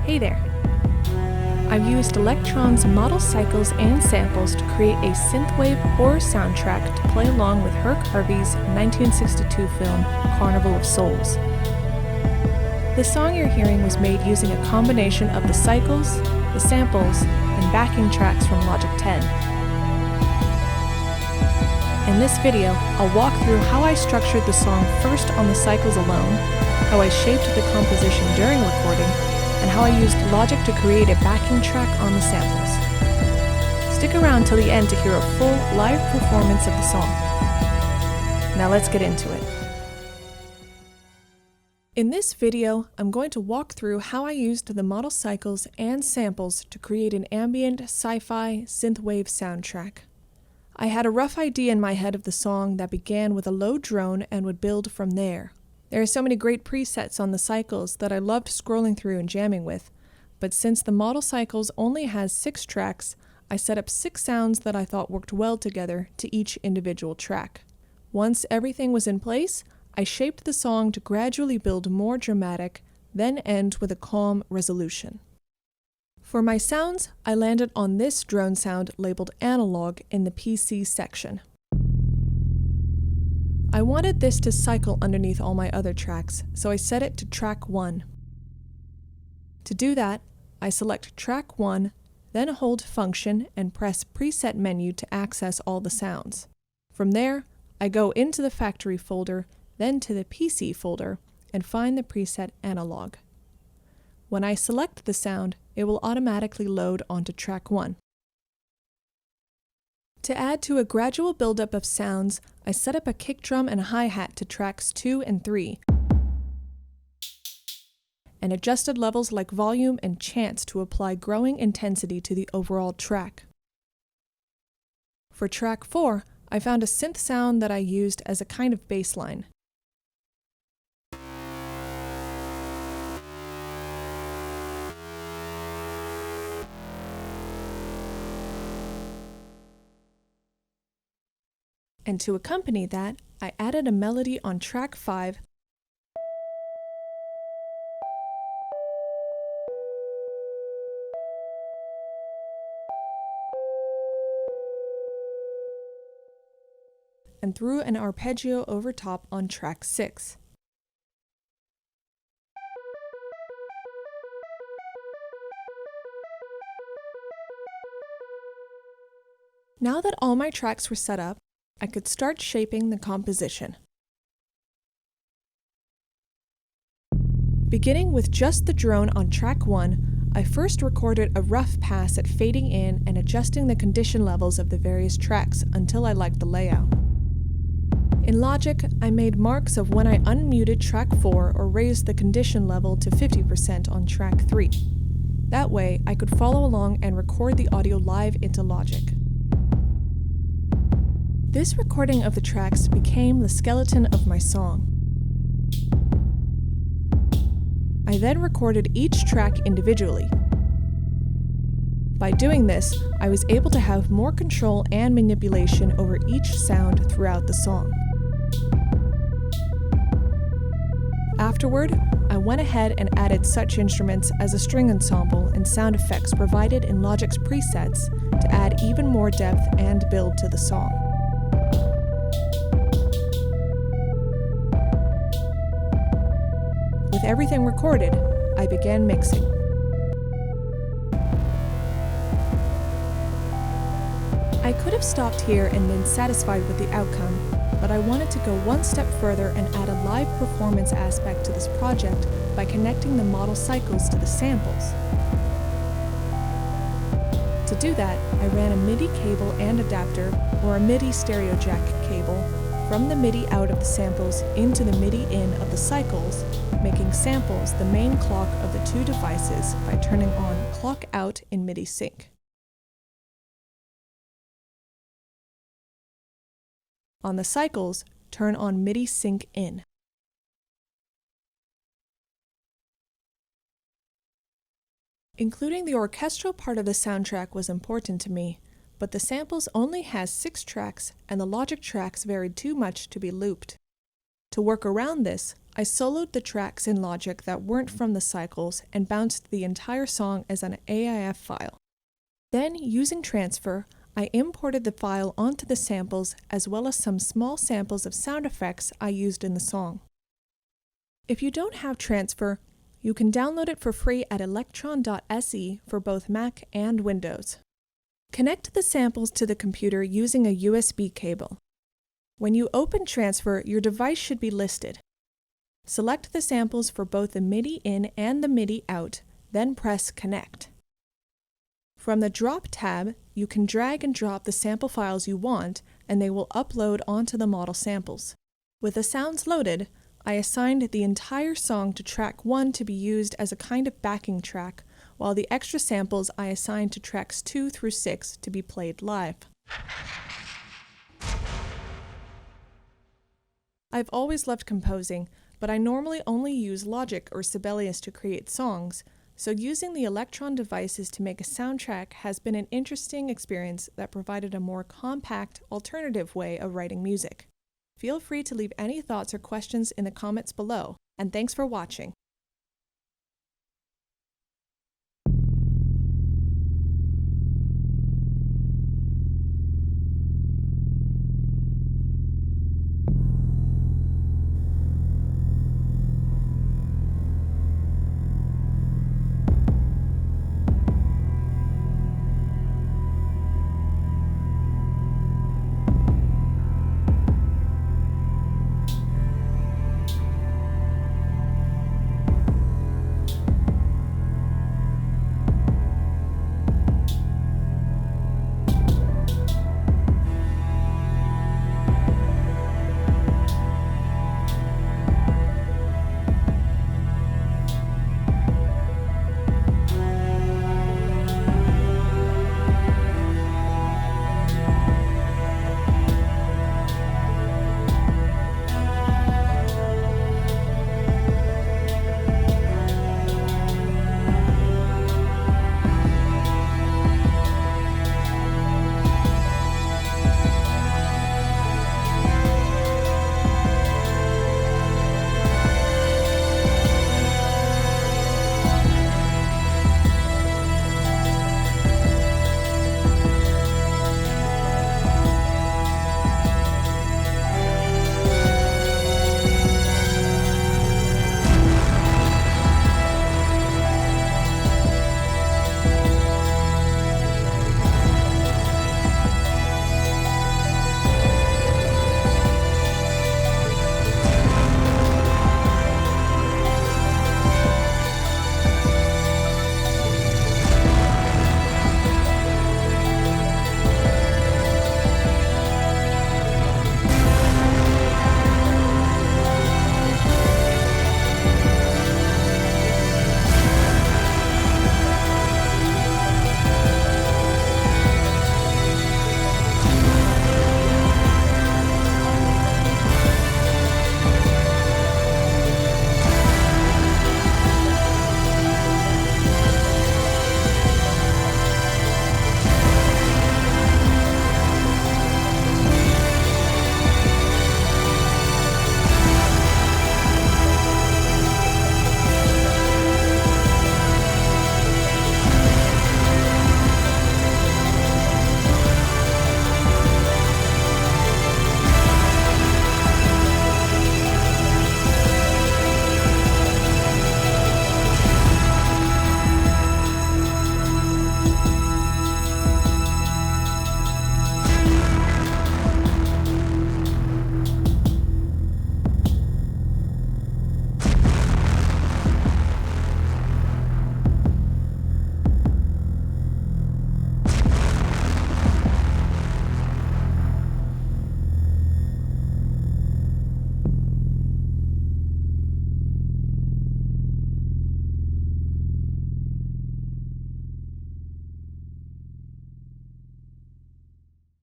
Hey there! I've used Elektron's model cycles and samples to create a synthwave horror soundtrack to play along with Herk Harvey's 1962 film Carnival of Souls. The song you're hearing was made using a combination of the cycles, the samples, and backing tracks from Logic 10. In this video, I'll walk through how I structured the song first on the cycles alone, how I shaped the composition during recording, and how I used Logic to create a backing track on the samples. Stick around till the end to hear a full live performance of the song. Now let's get into it. In this video, I'm going to walk through how I used the model cycles and samples to create an ambient, sci-fi, synthwave soundtrack. I had a rough idea in my head of the song that began with a low drone and would build from there. There are so many great presets on the cycles that I loved scrolling through and jamming with, but since the model cycles only has 6 tracks, I set up 6 sounds that I thought worked well together to each individual track. Once everything was in place, I shaped the song to gradually build more dramatic, then end with a calm resolution. For my sounds, I landed on this drone sound labeled Analog in the PC section. I wanted this to cycle underneath all my other tracks, so I set it to track 1. To do that, I select track 1, then hold Function and press Preset menu to access all the sounds. From there, I go into the factory folder, then to the PC folder, and find the preset Analog. When I select the sound, it will automatically load onto track 1. To add to a gradual buildup of sounds, I set up a kick drum and a hi-hat to tracks 2 and 3, and adjusted levels like volume and chance to apply growing intensity to the overall track. For track 4, I found a synth sound that I used as a kind of bass line. And to accompany that, I added a melody on track 5 and threw an arpeggio over top on track 6. Now that all my tracks were set up, I could start shaping the composition. Beginning with just the drone on track 1, I first recorded a rough pass at fading in and adjusting the condition levels of the various tracks until I liked the layout. In Logic, I made marks of when I unmuted track 4 or raised the condition level to 50% on track 3. That way, I could follow along and record the audio live into Logic. This recording of the tracks became the skeleton of my song. I then recorded each track individually. By doing this, I was able to have more control and manipulation over each sound throughout the song. Afterward, I went ahead and added such instruments as a string ensemble and sound effects provided in Logic's presets to add even more depth and build to the song. With everything recorded, I began mixing. I could have stopped here and been satisfied with the outcome, but I wanted to go one step further and add a live performance aspect to this project by connecting the model cycles to the samples. To do that, I ran a MIDI cable and adapter, or a MIDI stereo jack cable, from the MIDI out of the samples into the MIDI in of the cycles, making samples the main clock of the two devices by turning on clock out in MIDI sync. On the cycles, turn on MIDI sync in. Including the orchestral part of the soundtrack was important to me, but the samples only has 6 tracks and the Logic tracks varied too much to be looped. To work around this, I soloed the tracks in Logic that weren't from the cycles and bounced the entire song as an AIF file. Then, using Transfer, I imported the file onto the samples as well as some small samples of sound effects I used in the song. If you don't have Transfer, you can download it for free at elektron.se for both Mac and Windows. Connect the samples to the computer using a USB cable. When you open Transfer, your device should be listed. Select the samples for both the MIDI in and the MIDI out, then press Connect. From the Drop tab, you can drag and drop the sample files you want, and they will upload onto the model samples. With the sounds loaded, I assigned the entire song to track 1 to be used as a kind of backing track, while the extra samples I assigned to tracks 2 through 6 to be played live. I've always loved composing, but I normally only use Logic or Sibelius to create songs, so using the Elektron devices to make a soundtrack has been an interesting experience that provided a more compact, alternative way of writing music. Feel free to leave any thoughts or questions in the comments below, and thanks for watching.